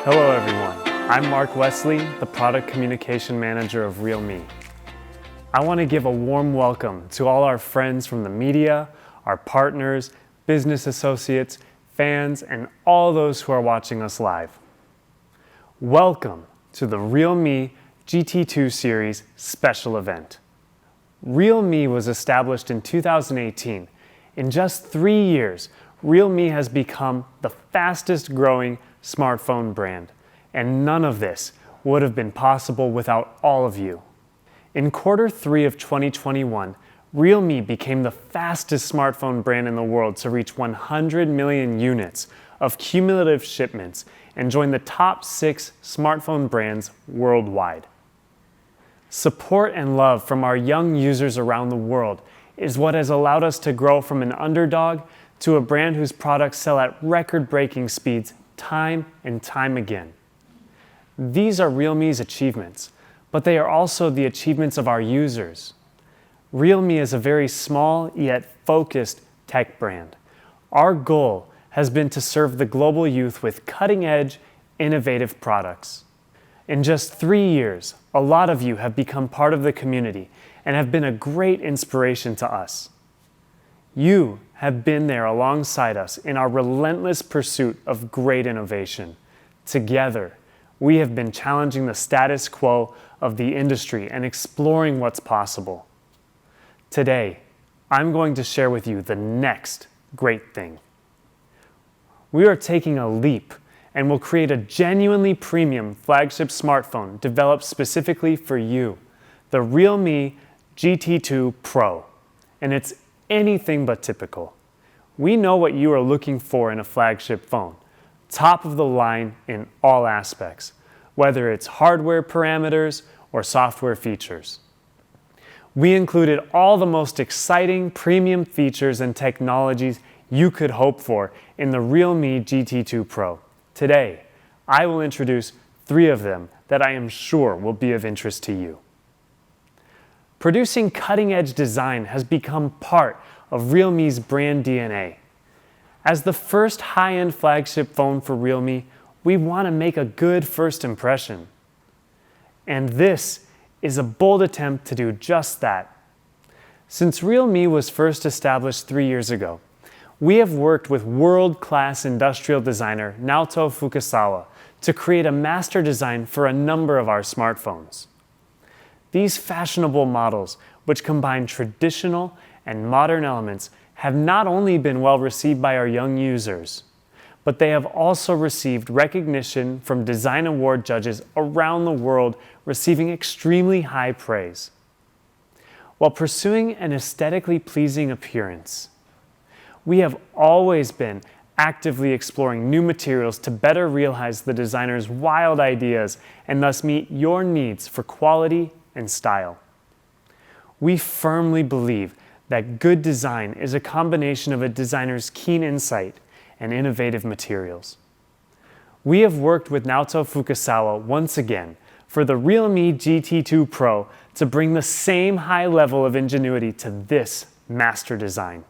Hello everyone, I'm Mark Wesley, the Product Communication Manager of realme. I want to give a warm welcome to all our friends from the media, our partners, business associates, fans, and all those who are watching us live. Welcome to the realme GT2 Series special event. realme was established in 2018. In just 3 years, realme has become the fastest growing smartphone brand, and none of this would have been possible without all of you. In Q3 of 2021, realme became the fastest smartphone brand in the world to reach 100 million units of cumulative shipments and join the top 6 smartphone brands worldwide. Support and love from our young users around the world is what has allowed us to grow from an underdog to a brand whose products sell at record-breaking speeds time and time again. These are realme's achievements, but they are also the achievements of our users. realme is a very small yet focused tech brand. Our goal has been to serve the global youth with cutting-edge, innovative products. In just 3 years, a lot of you have become part of the community and have been a great inspiration to us. You have been there alongside us in our relentless pursuit of great innovation. Together, we have been challenging the status quo of the industry and exploring what's possible. Today, I'm going to share with you the next great thing. We are taking a leap and will create a genuinely premium flagship smartphone developed specifically for you, the realme GT2 Pro. And it's anything but typical. We know what you are looking for in a flagship phone, top of the line in all aspects, whether it's hardware parameters or software features. We included all the most exciting premium features and technologies you could hope for in the realme GT2 Pro. Today, I will introduce 3 of them that I am sure will be of interest to you. Producing cutting-edge design has become part of realme's brand DNA. As the first high-end flagship phone for realme, we want to make a good first impression. And this is a bold attempt to do just that. Since realme was first established 3 years ago, we have worked with world-class industrial designer Naoto Fukasawa to create a master design for a number of our smartphones. These fashionable models, which combine traditional and modern elements, have not only been well received by our young users, but they have also received recognition from design award judges around the world, receiving extremely high praise. While pursuing an aesthetically pleasing appearance, we have always been actively exploring new materials to better realize the designer's wild ideas and thus meet your needs for quality and style. We firmly believe that good design is a combination of a designer's keen insight and innovative materials. We have worked with Naoto Fukasawa once again for the realme GT2 Pro to bring the same high level of ingenuity to this master design.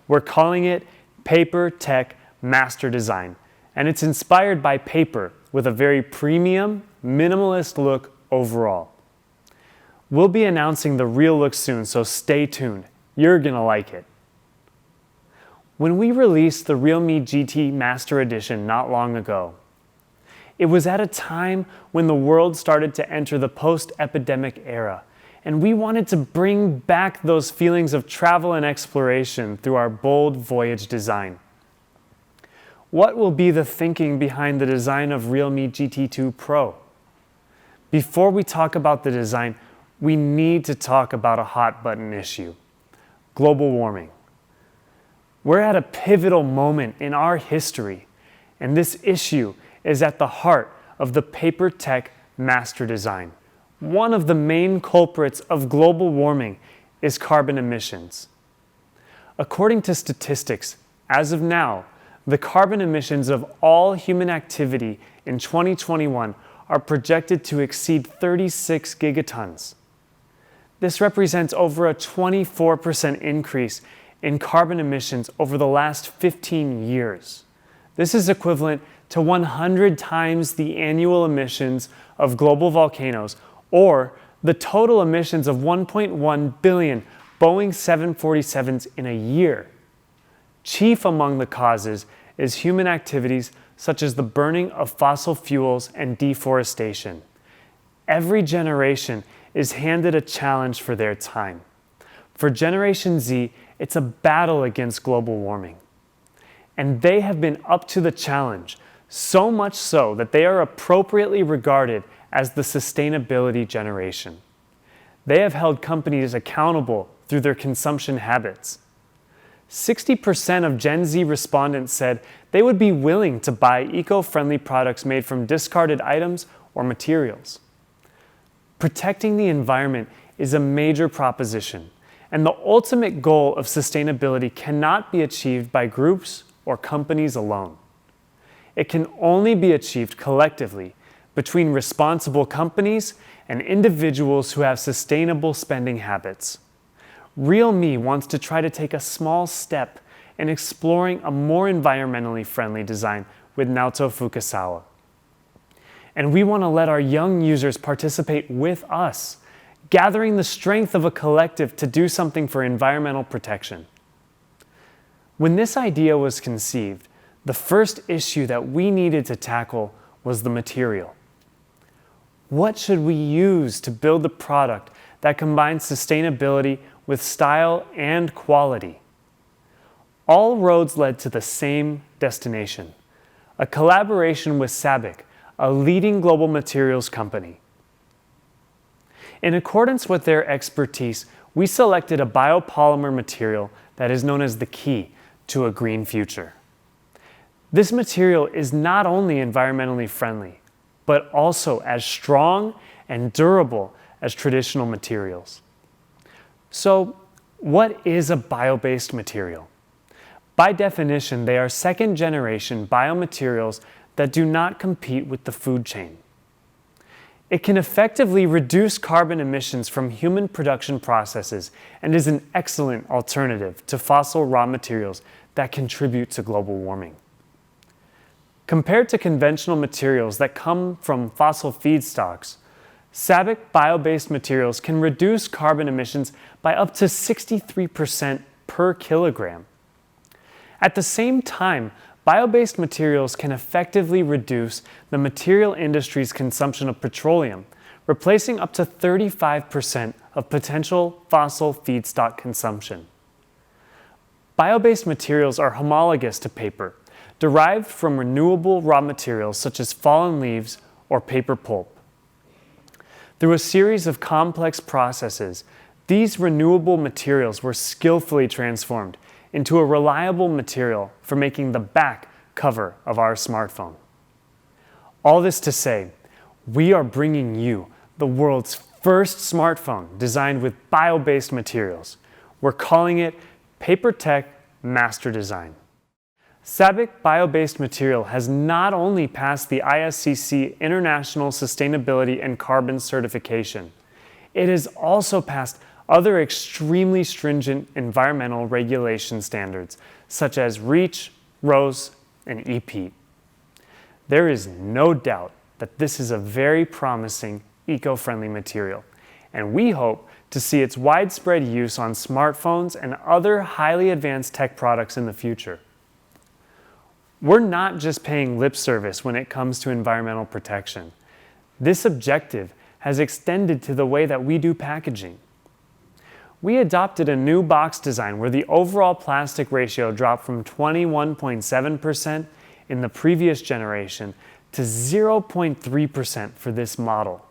We're calling it Paper Tech Master Design, and it's inspired by paper with a very premium, minimalist look overall. We'll be announcing the real look soon, so stay tuned. You're gonna like it. When we released the realme GT Master Edition not long ago, it was at a time when the world started to enter the post-epidemic era, and we wanted to bring back those feelings of travel and exploration through our bold voyage design. What will be the thinking behind the design of realme GT2 Pro? Before we talk about the design, we need to talk about a hot button issue: global warming. We're at a pivotal moment in our history, and this issue is at the heart of the Paper Tech Master Design. One of the main culprits of global warming is carbon emissions. According to statistics, as of now, the carbon emissions of all human activity in 2021 are projected to exceed 36 gigatons. This represents over a 24% increase in carbon emissions over the last 15 years. This is equivalent to 100 times the annual emissions of global volcanoes, or the total emissions of 1.1 billion Boeing 747s in a year. Chief among the causes is human activities such as the burning of fossil fuels and deforestation. Every generation is handed a challenge for their time. For Generation Z, it's a battle against global warming. And they have been up to the challenge, so much so that they are appropriately regarded as the sustainability generation. They have held companies accountable through their consumption habits. 60% of Gen Z respondents said they would be willing to buy eco-friendly products made from discarded items or materials. Protecting the environment is a major proposition, and the ultimate goal of sustainability cannot be achieved by groups or companies alone. It can only be achieved collectively between responsible companies and individuals who have sustainable spending habits. realme wants to try to take a small step in exploring a more environmentally friendly design with Naoto Fukasawa. And we want to let our young users participate with us, gathering the strength of a collective to do something for environmental protection. When this idea was conceived, the first issue that we needed to tackle was the material. What should we use to build the product that combines sustainability with style and quality? All roads led to the same destination, a collaboration with SABIC, a leading global materials company. In accordance with their expertise, we selected a biopolymer material that is known as the key to a green future. This material is not only environmentally friendly, but also as strong and durable as traditional materials. So, what is a bio-based material? By definition, they are second-generation biomaterials that do not compete with the food chain. It can effectively reduce carbon emissions from human production processes and is an excellent alternative to fossil raw materials that contribute to global warming. Compared to conventional materials that come from fossil feedstocks, SABIC bio-based materials can reduce carbon emissions by up to 63% per kilogram. At the same time, bio-based materials can effectively reduce the material industry's consumption of petroleum, replacing up to 35% of potential fossil feedstock consumption. Bio-based materials are homologous to paper, derived from renewable raw materials such as fallen leaves or paper pulp. Through a series of complex processes, these renewable materials were skillfully transformed into a reliable material for making the back cover of our smartphone. All this to say, we are bringing you the world's first smartphone designed with bio-based materials. We're calling it PaperTech Master Design. SABIC bio-based material has not only passed the ISCC International Sustainability and Carbon Certification, it has also passed other extremely stringent environmental regulation standards such as REACH, ROSE, and EPEAT. There is no doubt that this is a very promising eco-friendly material, and we hope to see its widespread use on smartphones and other highly advanced tech products in the future. We're not just paying lip service when it comes to environmental protection. This objective has extended to the way that we do packaging. We adopted a new box design where the overall plastic ratio dropped from 21.7% in the previous generation to 0.3% for this model.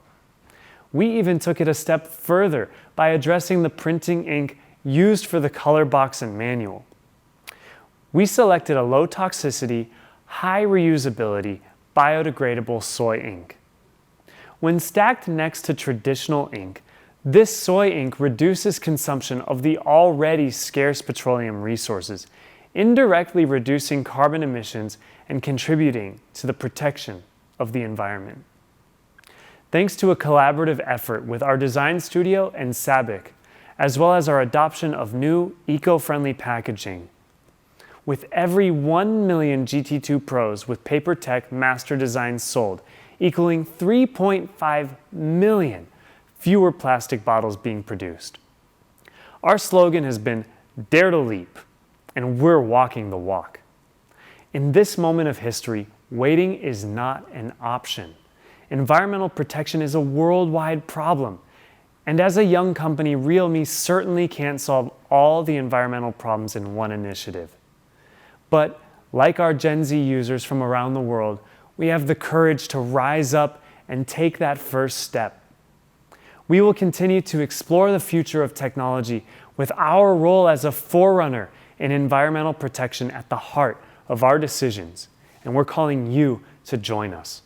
We even took it a step further by addressing the printing ink used for the color box and manual. We selected a low toxicity, high reusability, biodegradable soy ink. When stacked next to traditional ink, this soy ink reduces consumption of the already scarce petroleum resources, indirectly reducing carbon emissions and contributing to the protection of the environment. Thanks to a collaborative effort with our design studio and SABIC, as well as our adoption of new eco-friendly packaging, with every 1 million GT2 Pros with PaperTech Master Designs sold, equaling 3.5 million fewer plastic bottles being produced. Our slogan has been "Dare to Leap," and we're walking the walk. In this moment of history, waiting is not an option. Environmental protection is a worldwide problem. And as a young company, realme certainly can't solve all the environmental problems in one initiative. But like our Gen Z users from around the world, we have the courage to rise up and take that first step. We will continue to explore the future of technology with our role as a forerunner in environmental protection at the heart of our decisions, and we're calling you to join us.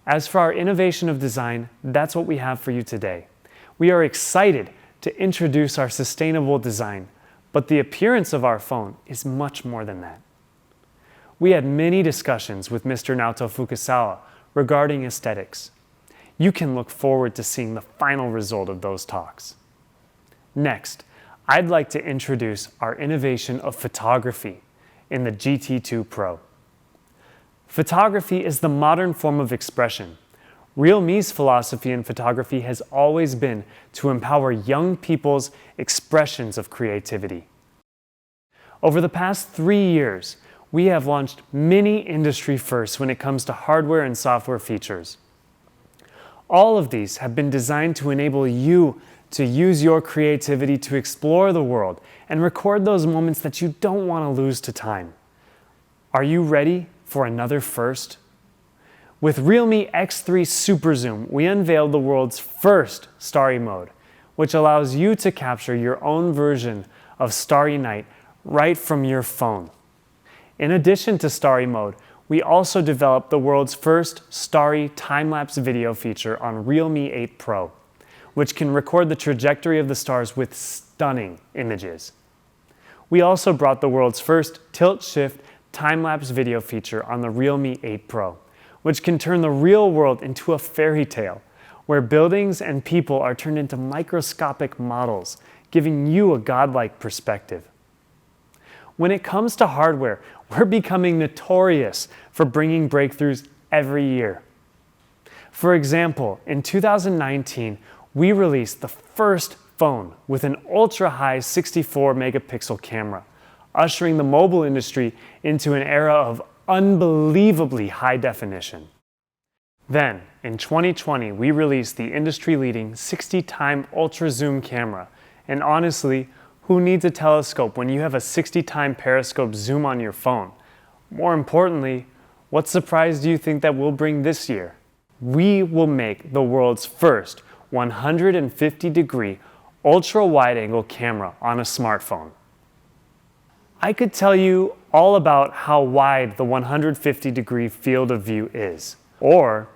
As for our innovation of design, that's what we have for you today. We are excited to introduce our sustainable design, but the appearance of our phone is much more than that. We had many discussions with Mr. Naoto Fukasawa regarding aesthetics. You can look forward to seeing the final result of those talks. Next, I'd like to introduce our innovation of photography in the GT2 Pro. Photography is the modern form of expression. realme's philosophy in photography has always been to empower young people's expressions of creativity. Over the past 3 years, we have launched many industry firsts when it comes to hardware and software features. All of these have been designed to enable you to use your creativity to explore the world and record those moments that you don't want to lose to time. Are you ready for another first? With Realme X3 Super Zoom, we unveiled the world's first Starry Mode, which allows you to capture your own version of Starry Night right from your phone. In addition to Starry Mode, we also developed the world's first Starry time-lapse video feature on Realme 8 Pro, which can record the trajectory of the stars with stunning images. We also brought the world's first tilt-shift time-lapse video feature on the Realme 8 Pro, which can turn the real world into a fairy tale, where buildings and people are turned into microscopic models, giving you a godlike perspective. When it comes to hardware, we're becoming notorious for bringing breakthroughs every year. For example, in 2019, we released the first phone with an ultra-high 64-megapixel camera, ushering the mobile industry into an era of unbelievably high definition. Then, in 2020, we released the industry-leading 60-time ultra-zoom camera, and honestly, who needs a telescope when you have a 60-time periscope zoom on your phone? More importantly, what surprise do you think that we'll bring this year? We will make the world's first 150-degree ultra-wide-angle camera on a smartphone. I could tell you all about how wide the 150-degree field of view is, or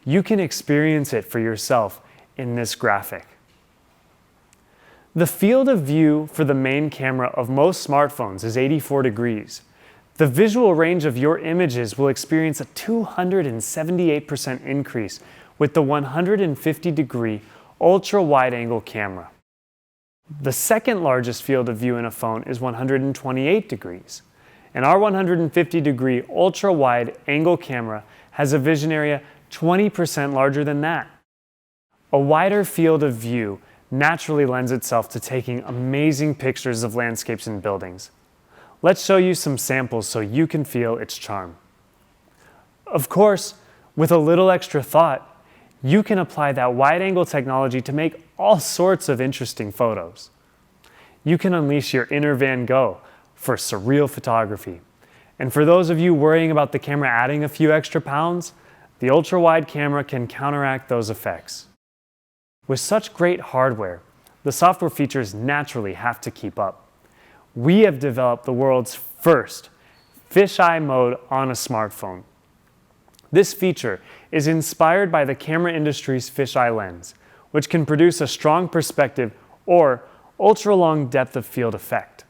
you can experience it for yourself in this graphic. The field of view for the main camera of most smartphones is 84 degrees. The visual range of your images will experience a 278% increase with the 150-degree ultra-wide-angle camera. The second largest field of view in a phone is 128 degrees, and our 150-degree ultra-wide-angle camera has a vision area 20% larger than that. A wider field of view naturally lends itself to taking amazing pictures of landscapes and buildings. Let's show you some samples so you can feel its charm. Of course, with a little extra thought, you can apply that wide-angle technology to make all sorts of interesting photos. You can unleash your inner Van Gogh for surreal photography. And for those of you worrying about the camera adding a few extra pounds, the ultra-wide camera can counteract those effects. With such great hardware, the software features naturally have to keep up. We have developed the world's first fisheye mode on a smartphone. This feature is inspired by the camera industry's fisheye lens, which can produce a strong perspective or ultra-long depth of field effect.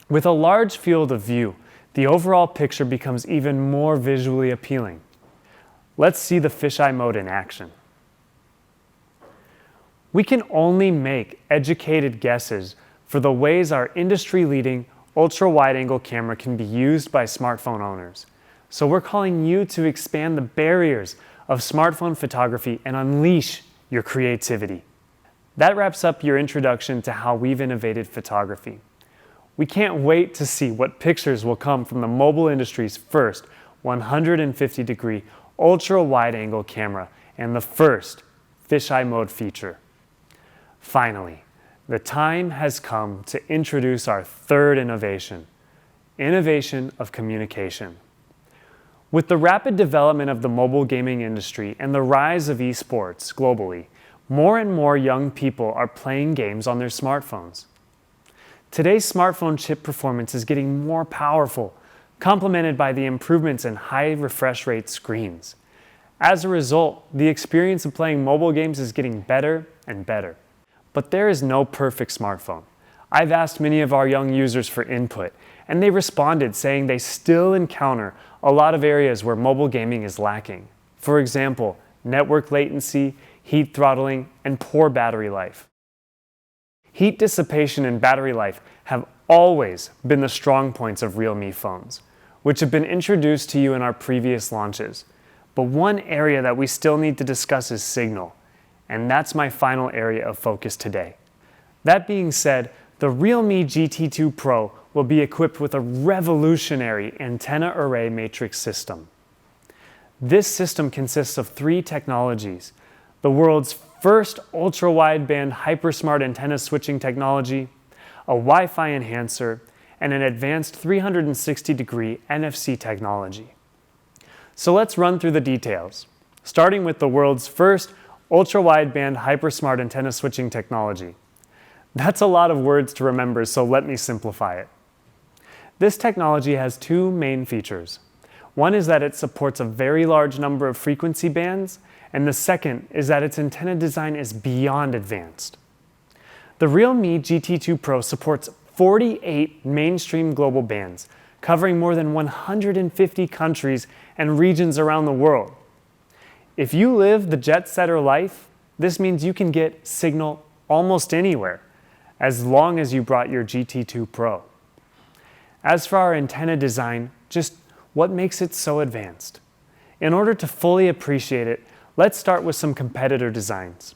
With a large field of view, the overall picture becomes even more visually appealing. Let's see the fisheye mode in action. We can only make educated guesses for the ways our industry-leading ultra-wide-angle camera can be used by smartphone owners. So we're calling you to expand the barriers of smartphone photography and unleash your creativity. That wraps up your introduction to how we've innovated photography. We can't wait to see what pictures will come from the mobile industry's first 150-degree ultra-wide-angle camera and the first fisheye mode feature. Finally, the time has come to introduce our third innovation of communication. With the rapid development of the mobile gaming industry and the rise of esports globally, more and more young people are playing games on their smartphones. Today's smartphone chip performance is getting more powerful, complemented by the improvements in high refresh rate screens. As a result, the experience of playing mobile games is getting better and better. But there is no perfect smartphone. I've asked many of our young users for input, and they responded saying they still encounter a lot of areas where mobile gaming is lacking. For example, network latency, heat throttling, and poor battery life. Heat dissipation and battery life have always been the strong points of realme phones, which have been introduced to you in our previous launches. But one area that we still need to discuss is signal, and that's my final area of focus today. That being said, the Realme GT2 Pro will be equipped with a revolutionary antenna array matrix system. This system consists of 3 technologies: the world's first ultra-wideband hypersmart antenna switching technology, a Wi-Fi enhancer, and an advanced 360-degree NFC technology. So let's run through the details, starting with the world's first ultra-wideband hypersmart antenna switching technology. That's a lot of words to remember, so let me simplify it. This technology has 2 main features. One is that it supports a very large number of frequency bands, and the second is that its antenna design is beyond advanced. The Realme GT2 Pro supports 48 mainstream global bands, covering more than 150 countries and regions around the world. If you live the jet-setter life, this means you can get signal almost anywhere, as long as you brought your GT2 Pro. As for our antenna design, just what makes it so advanced? In order to fully appreciate it, let's start with some competitor designs.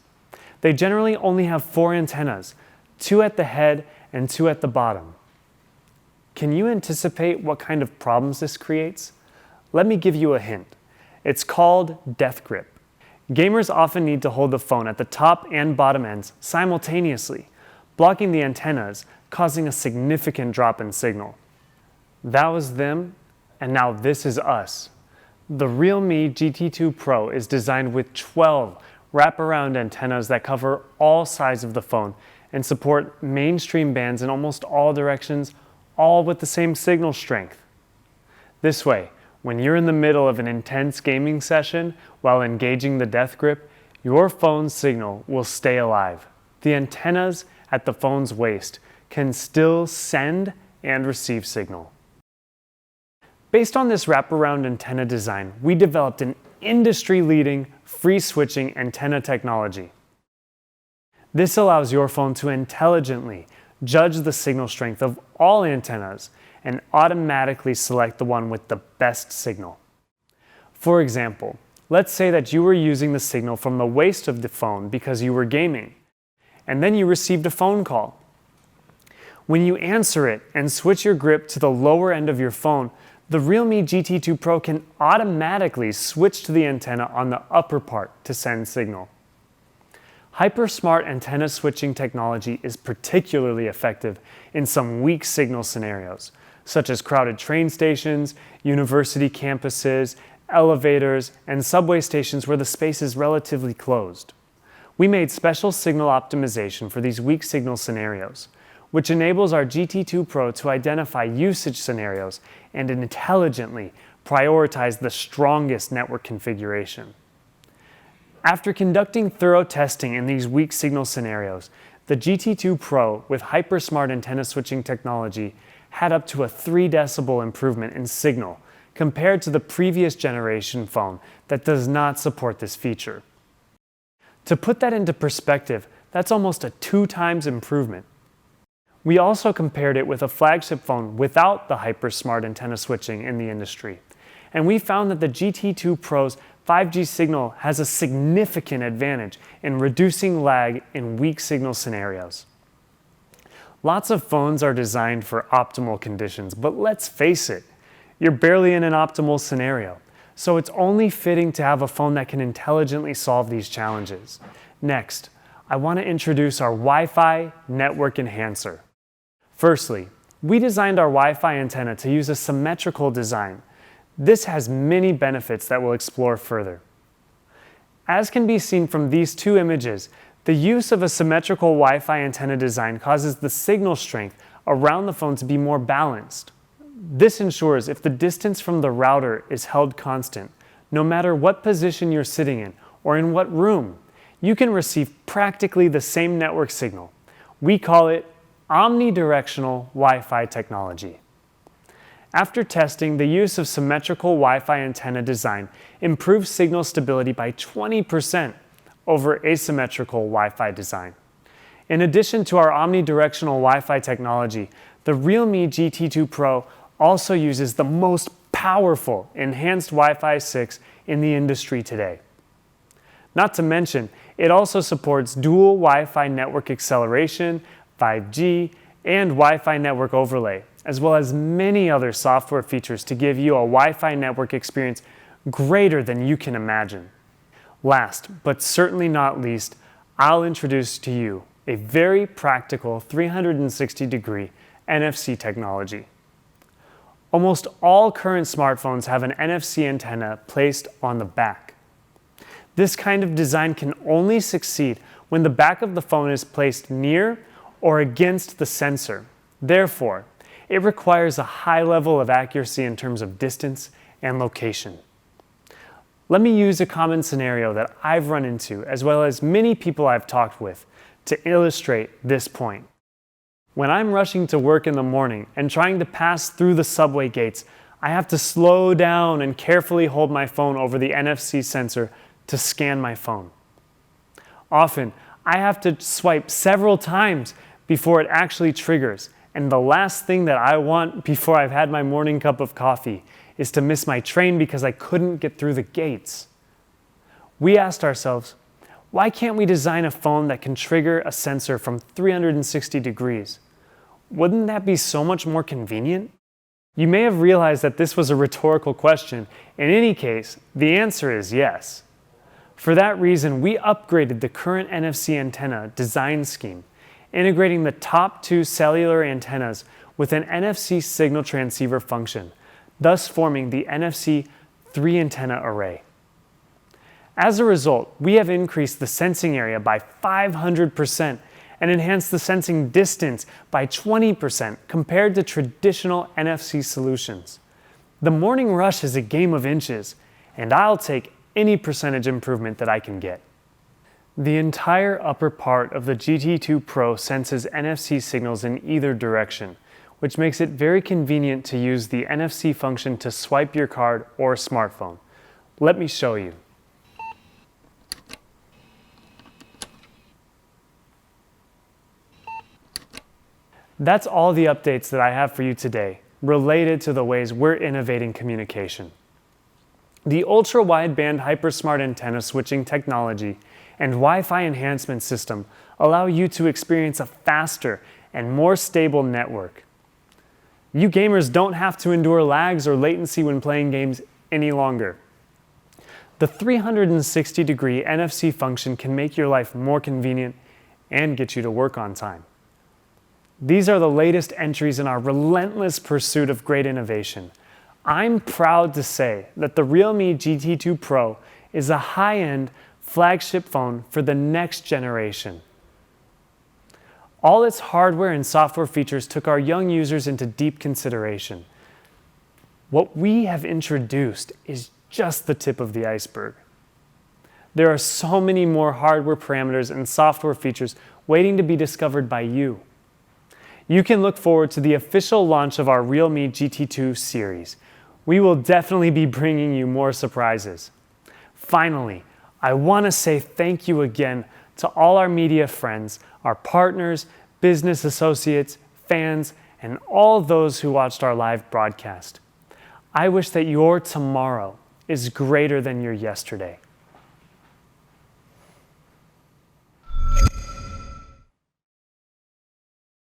They generally only have 4 antennas, 2 at the head and 2 at the bottom. Can you anticipate what kind of problems this creates? Let me give you a hint. It's called death grip. Gamers often need to hold the phone at the top and bottom ends simultaneously, blocking the antennas, causing a significant drop in signal. That was them, and now this is us. The Realme GT2 Pro is designed with 12 wraparound antennas that cover all sides of the phone and support mainstream bands in almost all directions, all with the same signal strength. This way, when you're in the middle of an intense gaming session while engaging the death grip, your phone's signal will stay alive. The antennas at the phone's waist can still send and receive signal. Based on this wraparound antenna design, we developed an industry-leading free-switching antenna technology. This allows your phone to intelligently judge the signal strength of all antennas and automatically select the one with the best signal. For example, let's say that you were using the signal from the waist of the phone because you were gaming, and then you received a phone call. When you answer it and switch your grip to the lower end of your phone, the Realme GT2 Pro can automatically switch to the antenna on the upper part to send signal. Hypersmart antenna switching technology is particularly effective in some weak signal scenarios, such as crowded train stations, university campuses, elevators, and subway stations where the space is relatively closed. We made special signal optimization for these weak signal scenarios, which enables our GT2 Pro to identify usage scenarios and intelligently prioritize the strongest network configuration. After conducting thorough testing in these weak signal scenarios, the GT2 Pro with hypersmart antenna switching technology had up to a 3 decibel improvement in signal compared to the previous generation phone that does not support this feature. To put that into perspective, that's almost a 2 times improvement. We also compared it with a flagship phone without the hyper-smart antenna switching in the industry. And we found that the GT2 Pro's 5G signal has a significant advantage in reducing lag in weak signal scenarios. Lots of phones are designed for optimal conditions, but let's face it, you're barely in an optimal scenario. So it's only fitting to have a phone that can intelligently solve these challenges. Next, I want to introduce our Wi-Fi network enhancer. Firstly, we designed our Wi-Fi antenna to use a symmetrical design. This has many benefits that we'll explore further. As can be seen from these two images, the use of a symmetrical Wi-Fi antenna design causes the signal strength around the phone to be more balanced. This ensures if the distance from the router is held constant, no matter what position you're sitting in or in what room, you can receive practically the same network signal. We call it omnidirectional Wi-Fi technology. After testing, the use of symmetrical Wi-Fi antenna design improves signal stability by 20% over asymmetrical Wi-Fi design. In addition to our omnidirectional Wi-Fi technology, the realme GT2 Pro also uses the most powerful enhanced Wi-Fi 6 in the industry today. Not to mention, it also supports dual Wi-Fi network acceleration, 5G, and Wi-Fi network overlay, as well as many other software features to give you a Wi-Fi network experience greater than you can imagine. Last, but certainly not least, I'll introduce to you a very practical 360-degree NFC technology. Almost all current smartphones have an NFC antenna placed on the back. This kind of design can only succeed when the back of the phone is placed near or against the sensor. Therefore, it requires a high level of accuracy in terms of distance and location. Let me use a common scenario that I've run into, as well as many people I've talked with, to illustrate this point. When I'm rushing to work in the morning and trying to pass through the subway gates, I have to slow down and carefully hold my phone over the NFC sensor to scan my phone. Often, I have to swipe several times before it actually triggers, and the last thing that I want before I've had my morning cup of coffee is to miss my train because I couldn't get through the gates. We asked ourselves, why can't we design a phone that can trigger a sensor from 360 degrees? Wouldn't that be so much more convenient? You may have realized that this was a rhetorical question. In any case, the answer is yes. For that reason, we upgraded the current NFC antenna design scheme, integrating the top two cellular antennas with an NFC signal transceiver function, thus forming the NFC 3-antenna array. As a result, we have increased the sensing area by 500% and enhanced the sensing distance by 20% compared to traditional NFC solutions. The morning rush is a game of inches, and I'll take any percentage improvement that I can get. The entire upper part of the GT2 Pro senses NFC signals in either direction, which makes it very convenient to use the NFC function to swipe your card or smartphone. Let me show you. That's all the updates that I have for you today related to the ways we're innovating communication. The ultra-wideband hypersmart antenna switching technology and Wi-Fi enhancement system allow you to experience a faster and more stable network. You gamers don't have to endure lags or latency when playing games any longer. The 360-degree NFC function can make your life more convenient and get you to work on time. These are the latest entries in our relentless pursuit of great innovation. I'm proud to say that the realme GT2 Pro is a high-end flagship phone for the next generation. All its hardware and software features took our young users into deep consideration. What we have introduced is just the tip of the iceberg. There are so many more hardware parameters and software features waiting to be discovered by you. You can look forward to the official launch of our realme GT2 series. We will definitely be bringing you more surprises. Finally, I want to say thank you again to all our media friends, our partners, business associates, fans, and all those who watched our live broadcast. I wish that your tomorrow is greater than your yesterday.